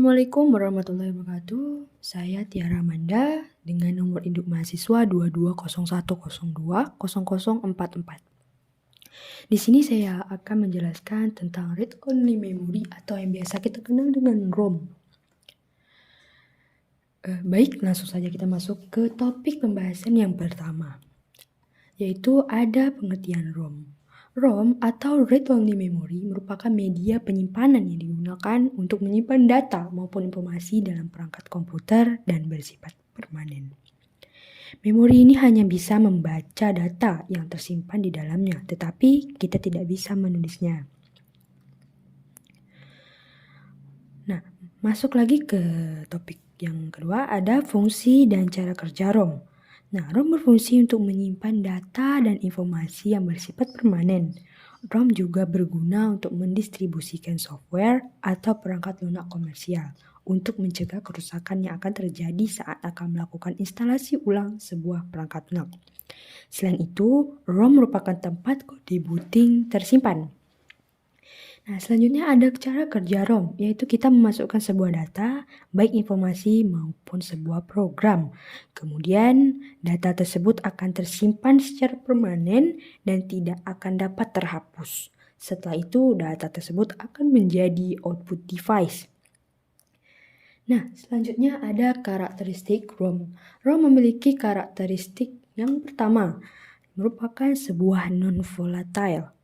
Assalamualaikum warahmatullahi wabarakatuh. Saya Tiara Amanda dengan nomor induk mahasiswa 2201020044. Di sini saya akan menjelaskan tentang read only memory atau yang biasa kita kenal dengan ROM. Baik, langsung saja kita masuk ke topik pembahasan yang pertama, yaitu ada pengertian ROM. ROM atau Read Only Memory merupakan media penyimpanan yang digunakan untuk menyimpan data maupun informasi dalam perangkat komputer dan bersifat permanen. Memori ini hanya bisa membaca data yang tersimpan di dalamnya, tetapi kita tidak bisa menulisnya. Nah, masuk lagi ke topik yang kedua, ada fungsi dan cara kerja ROM. Nah, ROM berfungsi untuk menyimpan data dan informasi yang bersifat permanen. ROM juga berguna untuk mendistribusikan software atau perangkat lunak komersial untuk mencegah kerusakan yang akan terjadi saat akan melakukan instalasi ulang sebuah perangkat lunak. Selain itu, ROM merupakan tempat kode booting tersimpan. Nah, selanjutnya ada cara kerja ROM, yaitu kita memasukkan sebuah data, baik informasi maupun sebuah program. Kemudian, data tersebut akan tersimpan secara permanen dan tidak akan dapat terhapus. Setelah itu, data tersebut akan menjadi output device. Nah, selanjutnya ada karakteristik ROM. ROM memiliki karakteristik yang pertama, merupakan sebuah non-volatile.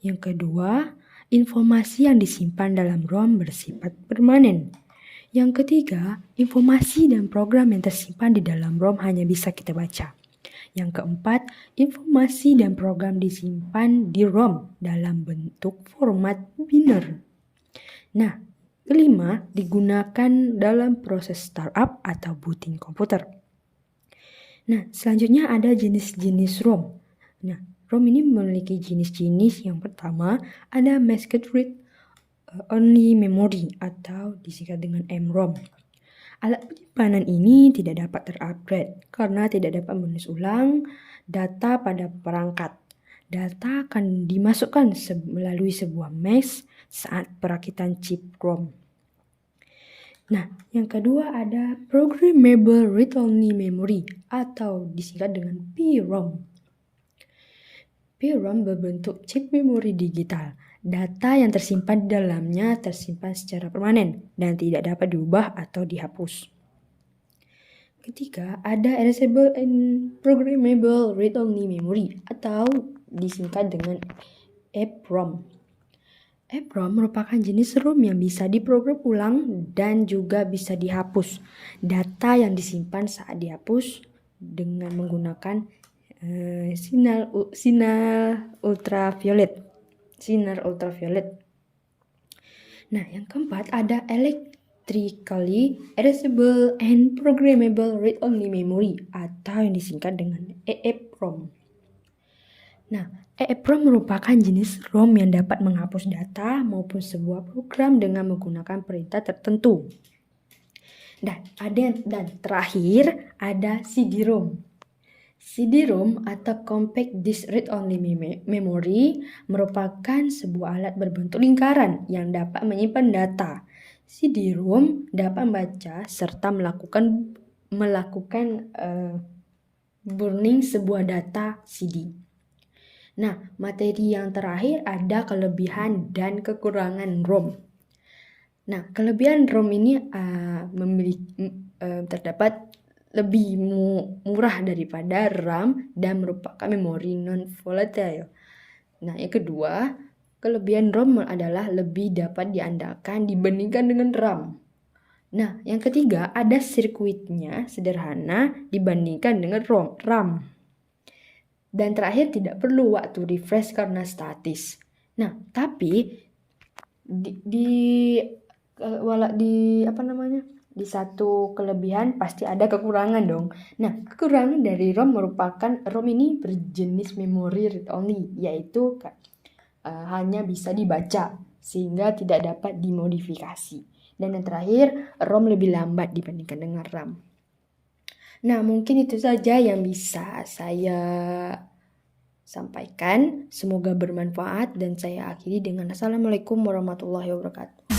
Yang kedua, informasi yang disimpan dalam ROM bersifat permanen. Yang ketiga, informasi dan program yang tersimpan di dalam ROM hanya bisa kita baca. Yang keempat, informasi dan program disimpan di ROM dalam bentuk format binary. Nah, kelima, digunakan dalam proses startup atau booting komputer. Nah, selanjutnya ada jenis-jenis ROM. Nah, ROM ini memiliki jenis-jenis. Yang pertama, ada Masked Read Only Memory atau disingkat dengan MROM. Alat penyimpanan ini tidak dapat terupgrade karena tidak dapat menulis ulang data pada perangkat. Data akan dimasukkan melalui sebuah mesh saat perakitan chip ROM. Nah, yang kedua ada Programmable Read Only Memory atau disingkat dengan PROM. PROM berbentuk chip memori digital. Data yang tersimpan di dalamnya tersimpan secara permanen dan tidak dapat diubah atau dihapus. Ketiga, ada Erasable and Programmable Read Only Memory atau disingkat dengan EPROM. EPROM merupakan jenis ROM yang bisa diprogram ulang dan juga bisa dihapus. Data yang disimpan saat dihapus dengan menggunakan sinar ultraviolet. Nah, yang keempat ada Electrically Erasable and Programmable Read Only Memory atau yang disingkat dengan EEPROM. Nah, EEPROM merupakan jenis ROM yang dapat menghapus data maupun sebuah program dengan menggunakan perintah tertentu. Dan terakhir ada CD-ROM. CD-ROM atau Compact Disc Read Only Memory merupakan sebuah alat berbentuk lingkaran yang dapat menyimpan data. CD-ROM dapat membaca serta melakukan burning sebuah data CD. Nah, materi yang terakhir ada kelebihan dan kekurangan ROM. Nah, kelebihan ROM ini terdapat lebih murah daripada RAM dan merupakan memori non-volatile. Nah, yang kedua, kelebihan ROM adalah lebih dapat diandalkan dibandingkan dengan RAM. Nah, yang ketiga, ada sirkuitnya sederhana dibandingkan dengan RAM. Dan terakhir, tidak perlu waktu refresh karena statis. Nah, tapi di satu kelebihan pasti ada kekurangan dong. Nah, kekurangan dari ROM merupakan ROM ini berjenis memori read only, yaitu hanya bisa dibaca sehingga tidak dapat dimodifikasi. Dan yang terakhir, ROM lebih lambat dibandingkan dengan RAM. Nah, mungkin itu saja yang bisa saya sampaikan. Semoga bermanfaat dan saya akhiri dengan Assalamualaikum warahmatullahi wabarakatuh.